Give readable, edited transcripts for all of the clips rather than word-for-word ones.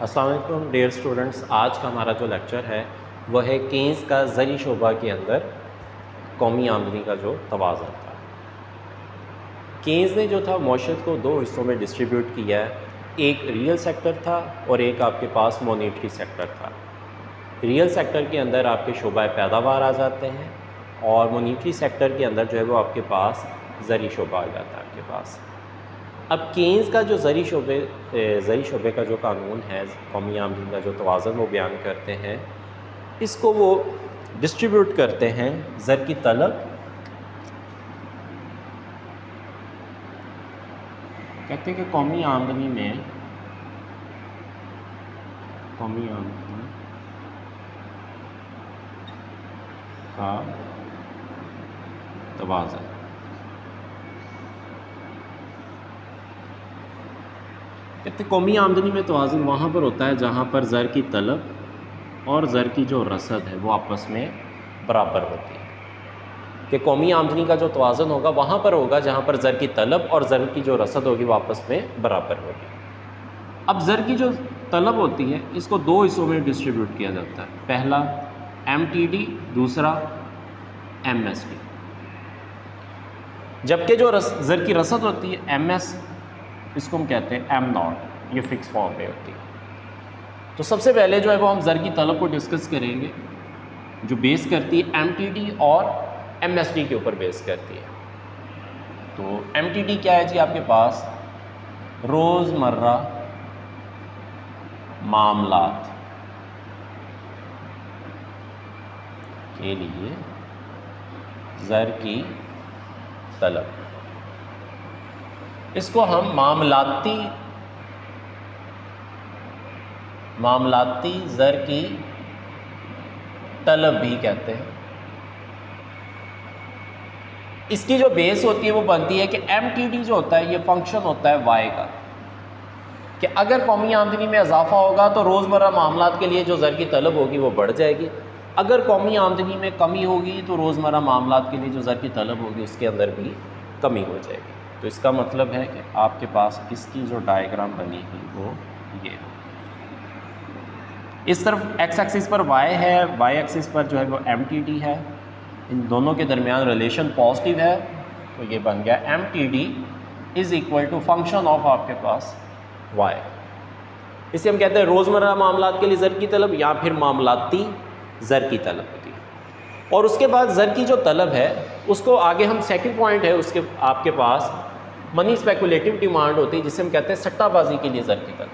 अस्सलाम वालेकुम dear students. आज का हमारा जो लेक्चर है वह है केन्स का ज़री शोबा के अंदर कौमी आमदनी का जो तवाज़ुन था। केन्स ने जो था मौशत को दो हिस्सों में डिस्ट्रीब्यूट किया है, एक रियल सेक्टर था और एक आपके पास मॉनेटरी सेक्टर था। रियल सेक्टर के अंदर आपके शोबा पैदावार आ जाते हैं और मॉनेटरी सेक्टर के अंदर जो है वो आपके पास ज़री शोबा आ जाता है आपके पास। अब केन्स का जो ज़री शोबे का जो कानून है, कौमी आमदनी का जो तवाज़ुन वो बयान करते हैं, इसको वो डिस्ट्रीब्यूट करते हैं ज़र की तलब, कहते हैं कि कौमी आमदनी में कौमी आमदनी का तवाज़ुन। कहते कौमी आमदनी में तवाज़ुन वहाँ पर होता है जहाँ पर ज़र की तलब और ज़र की जो रसद है वो आपस में बराबर होती है। कि कौमी आमदनी का जो तवाज़ुन होगा वहाँ पर होगा जहाँ पर ज़र की तलब और ज़र की जो रसद होगी वो आपस में बराबर होगी। अब ज़र की जो तलब होती है इसको दो हिस्सों में डिस्ट्रीब्यूट किया जाता है, पहला MTD, दूसरा MSD। जबकि जो ज़र की रसद होती है MS, इसको हम कहते हैं M0, ये फिक्स फॉर्म में होती है। तो सबसे पहले जो है वो हम ज़र की तलब को डिस्कस करेंगे जो बेस करती है MTD और MSD के ऊपर बेस करती है। तो MTD क्या है जी? आपके पास रोज़मर्रा मामलात के लिए ज़र की तलब, इसको हम मामलाती ज़र की तलब भी कहते हैं। इसकी जो बेस होती है वो बनती है कि MTD जो होता है ये फंक्शन होता है Y का, कि अगर कौमी आमदनी में इजाफा होगा तो रोज़मर्रा मामलात के लिए जो ज़र की तलब होगी वो बढ़ जाएगी, अगर कौमी आमदनी में कमी होगी तो रोज़मर्रा मामलात के लिए जो ज़र की तलब होगी उसके अंदर भी कमी हो जाएगी। तो इसका मतलब है कि आपके पास इसकी जो डायग्राम बनेगी वो ये है। इस तरफ एक्स एक्सिस पर Y है, Y एक्सिस पर जो है वो MTD है, इन दोनों के दरमियान रिलेशन पॉजिटिव है, तो ये बन गया MTD is equal to function of आपके पास Y। इसे हम कहते हैं रोज़मर्रा मामलात के लिए ज़र की तलब या फिर मामलाती ज़र की तलब होती है। और उसके बाद ज़र की जो तलब है उसको आगे हम सेकंड पॉइंट है उसके आपके पास मनी स्पेकुलेटिव डिमांड होती है, जिसे हम कहते हैं सट्टाबाजी के लिए ज़र की तलब।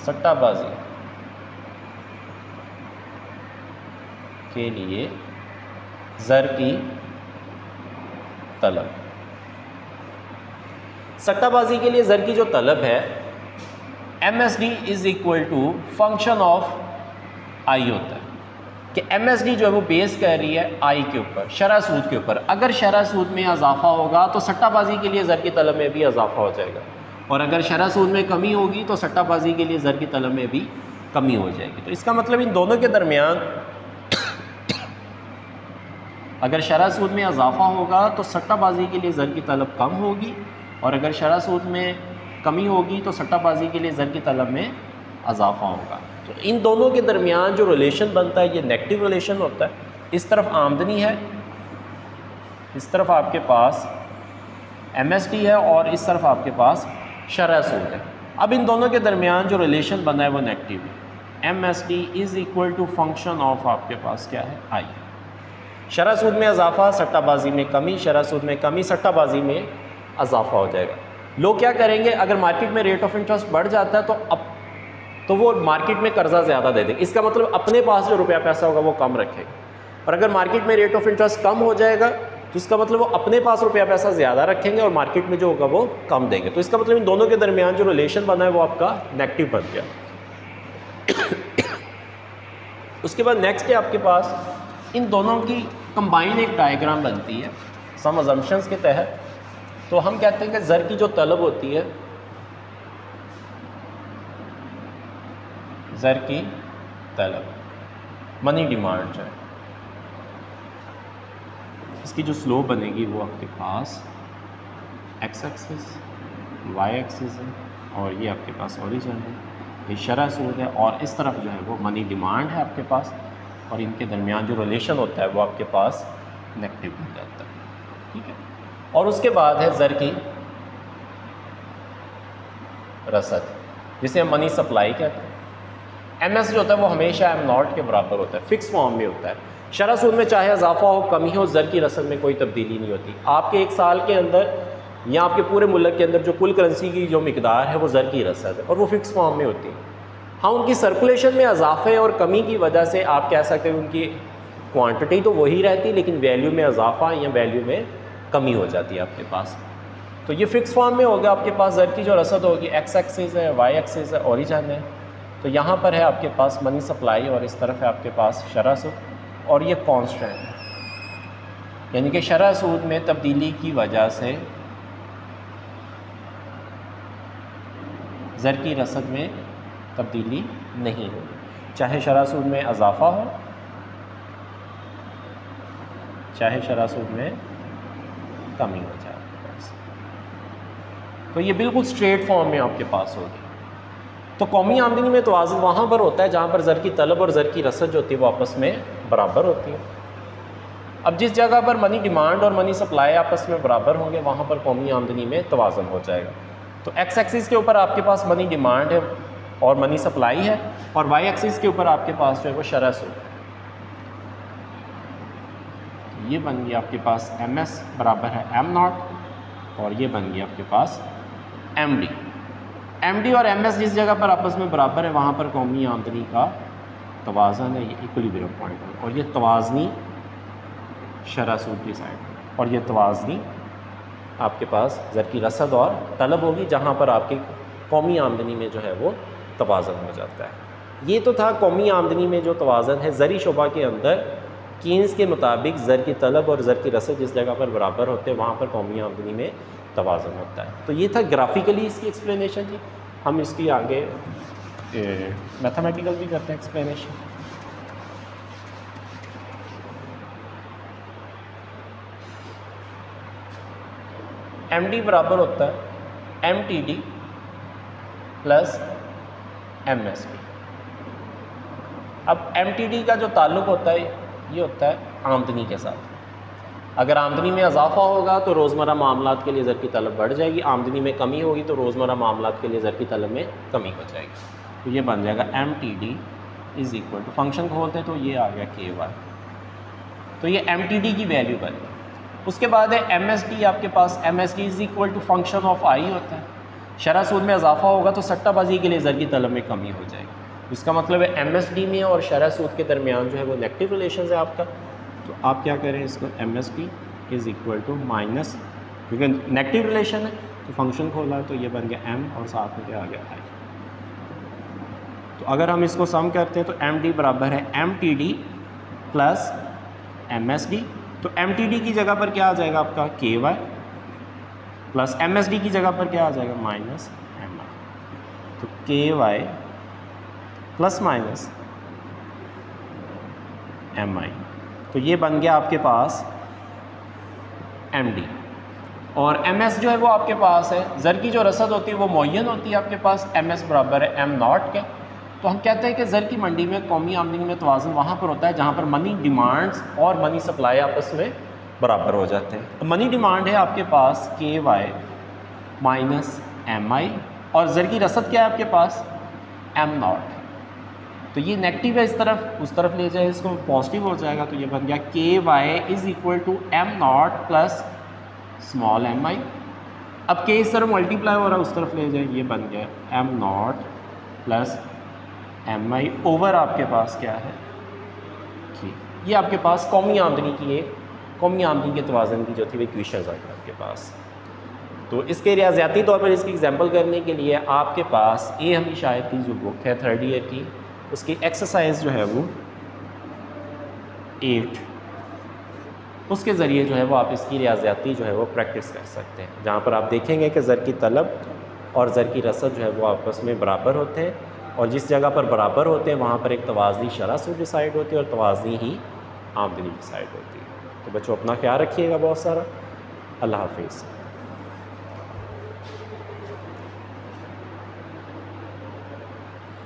सट्टाबाजी के लिए ज़र की तलब। सट्टाबाजी के लिए ज़र की जो तलब है MSD is equal to function of I होता है, कि MSD जो है वो बेस कर रही है I के ऊपर, शरह सूद के ऊपर। अगर शरह सूद में इजाफा होगा तो सट्टाबाजी के लिए ज़र की तलब में भी इजाफा हो जाएगा, और अगर शरह सूद में कमी होगी तो सट्टाबाजी के लिए ज़र की तलब में भी कमी हो जाएगी। तो इसका मतलब इन दोनों के दरमियान अगर शरह सूद में इजाफा होगा तो सट्टाबाजी के लिए ज़र की तलब कम होगी, और अगर शरह सूद में कमी होगी तो सट्टाबाजी के लिए ज़र की तलब में इजाफा होगा। तो इन दोनों के दरमियान जो रिलेशन बनता है ये नेगेटिव रिलेशन होता है। इस तरफ आमदनी है, इस तरफ आपके पास MSD है और इस तरफ आपके पास शरह सूद है। अब इन दोनों के दरमियान जो रिलेशन बना है वो नेगेटिव है। MSD is equal to function of आपके पास क्या है I। शरह सूद में इजाफा, सट्टाबाजी में कमी, शरह सूद में कमी, सट्टाबाजी में इजाफा हो जाएगा। लोग क्या करेंगे, अगर मार्केट में रेट ऑफ इंटरेस्ट बढ़ जाता है तो वो मार्केट में कर्जा ज़्यादा दे देंगे। इसका मतलब अपने पास जो रुपया पैसा होगा वो कम रखेगा, और अगर मार्केट में रेट ऑफ इंटरेस्ट कम हो जाएगा तो इसका मतलब वो अपने पास रुपया पैसा ज़्यादा रखेंगे और मार्केट में जो होगा वो कम देंगे। तो इसका मतलब इन दोनों के दरमियान जो रिलेशन बना है वो आपका नेगेटिव बन गया। उसके बाद नेक्स्ट है आपके पास इन दोनों की कंबाइन एक डायग्राम बनती है सम अजम्पशंस के तहत। तो हम कहते हैं कि ज़र की जो तलब होती है, ज़र की तलब मनी डिमांड जो है, इसकी जो स्लोप बनेगी वो आपके पास एक्स एक्सिस वाई एक्सिस है और ये आपके पास ओरिजिन है, ये शरह सूद है, और इस तरफ जो है वो मनी डिमांड है आपके पास, और इनके दरमियान जो रिलेशन होता है वो आपके पास नेगेटिव हो जाता है, ठीक है। और उसके बाद है ज़र की रसद, जिसे हम मनी सप्लाई कहते हैं। एम एस जो होता है वो हमेशा एम नॉट के बराबर होता है, फिक्स फॉर्म में होता है। शरह सूद में चाहे इजाफा हो कमी हो, ज़र की रसद में कोई तब्दीली नहीं होती। आपके एक साल के अंदर या आपके पूरे मुल्क के अंदर जो कुल करेंसी की जो मिकदार है वो ज़र की रसद है, और वो फिक्स फॉर्म में होती है। हाँ, उनकी सर्कुलेशन में इजाफे और कमी की वजह से आप कह सकते हैं उनकी क्वांटिटी तो वही रहती, लेकिन वैल्यू में इजाफा या वैल्यू में कमी हो जाती है आपके पास। तो ये फिक्स फॉर्म में होगा आपके पास। ज़र की जो रसद होगी एक्स एक्सिस है, वाई एक्सिस है, ओरिजिन है। तो यहाँ पर है आपके पास मनी सप्लाई और इस तरफ है आपके पास शरह सूद, और ये कांस्टेंट है, यानी कि शरह सूद में तब्दीली की वजह से ज़र की रसद में तब्दीली नहीं होगी, चाहे शरह सूद में इजाफा हो चाहे शरह सूद में कमी हो जाए आपके पास। तो ये बिल्कुल स्ट्रेट फॉर्म में आपके पास होगी। तो कौमी आमदनी में तवाज़ुन वहाँ पर होता है जहाँ पर ज़र की तलब और ज़र की रसद जो होती है वो आपस में बराबर होती है। अब जिस जगह पर मनी डिमांड और मनी सप्लाई आपस में बराबर होंगे वहाँ पर कौमी आमदनी में तवाज़ुन हो जाएगा। तो एक्स एक्सिस के ऊपर आपके पास मनी डिमांड है और मनी सप्लाई है, और वाई एक्सिस के ऊपर आपके पास जो है वो शरह सूद है। ये बन गया आपके पास एम एस बराबर है एम नॉट, और ये बन गया आपके पास एम डी। एम डी और एम एस जिस जगह पर आपस में बराबर है वहाँ पर कौमी आमदनी का तवाज़ुन है, ये इक्विलिब्रियम पॉइंट है, और ये तवाज़नी शरह सूद की साइड, और ये तवाज़नी आपके पास ज़र की रसद और तलब होगी जहाँ पर आपकी कौमी आमदनी में जो है वो तवाज़ुन हो जाता है। ये तो था कौमी आमदनी में जो तवाज़ुन है। ज़री शोबा के अंदर कीन्स के मुताबिक ज़र की तलब और ज़र की रसद जिस जगह पर बराबर होते हैं वहाँ पर कौमी आमदनी में तवाज़ुन होता है। तो ये था ग्राफिकली इसकी एक्सप्लेनेशन थी। हम इसकी आगे मैथमेटिकल भी करते हैं एक्सप्लेनेशन। एम डी बराबर होता है M T D plus M S D. अब एम टी डी का जो ताल्लुक़ होता है ये होता है आमदनी के साथ। अगर आमदनी में इजाफा होगा तो रोज़मर्रा मामलात के लिए ज़र की तलब बढ़ जाएगी, आमदनी में कमी होगी तो रोज़मर्रा मामलात के लिए ज़र की तलब में कमी हो जाएगी। तो ये बन जाएगा M T D is equal to, function खोलते हैं तो ये आ गया के वाई। तो ये एम टी डी की वैल्यू बन गई। उसके बाद है एम एस डी, आपके पास M S D is equal to function of I होता है। शरह सूद में इजाफा होगा तो सट्टाबाजी के लिए ज़र की तलब में कमी हो जाएगी। इसका मतलब है एम एस डी में और शरह सूद के दरमियान जो है वो नेगेटिव रिलेशन है आपका। तो आप क्या करें, इसको M S D is equal to minus, क्योंकि नेगेटिव रिलेशन है तो फंक्शन खोला तो ये बन गया एम और साथ में क्या आ गया आई। तो अगर हम इसको सम करते हैं तो एम डी बराबर है M T D plus M S D. तो एम टी डी की जगह पर क्या आ जाएगा आपका K Y, plus M S D की जगह पर क्या आ जाएगा माइनस एम आई। तो के वाई प्लस माइनस एम आई, तो ये बन गया आपके पास एम डी। और एम एस जो है वो आपके पास है, ज़र की जो रसद होती है वो मुअय्यन होती है आपके पास, एम एस बराबर है एम नॉट के। तो हम कहते हैं कि ज़र की मंडी में कौमी आमदनी में तवाज़ुन वहाँ पर होता है जहाँ पर मनी डिमांड्स और मनी सप्लाई आपस में बराबर हो जाते हैं। तो मनी डिमांड है आपके पास के वाई माइनस एम आई, और ज़र की रसद क्या है आपके पास एम नॉट। तो ये नेगेटिव है इस तरफ, उस तरफ ले जाए इसको पॉजिटिव हो जाएगा। तो ये बन गया K Y is equal to M not plus small M I. अब के इस तरफ मल्टीप्लाई हो रहा है उस तरफ ले जाए, ये बन गया M not plus M I over आपके पास क्या है कि ये आपके पास कौमी आमदनी की एक कौमी आमदनी के तवाज़ुन की जो थी वो इक्वेशन आ गई आपके पास। तो इसके रियाज़ियाती तौर पर इसकी एग्जांपल करने के लिए आपके पास ए हमी शायद की जो बुक है 3rd ईयर की, उसकी एक्सरसाइज जो है वो 8, उसके ज़रिए जो है वो आप इसकी रियाज़ियाती जो है वो प्रैक्टिस कर सकते हैं, जहाँ पर आप देखेंगे कि ज़र की तलब और ज़र की रसद जो है वो आपस में बराबर होते हैं, और जिस जगह पर बराबर होते हैं वहाँ पर एक तवाज़नी शरह सूद डिसाइड होती है और तवाज़नी ही आमदनी डिसाइड होती है। तो बच्चों अपना ख्याल रखिएगा बहुत सारा। अल्लाह हाफिज़।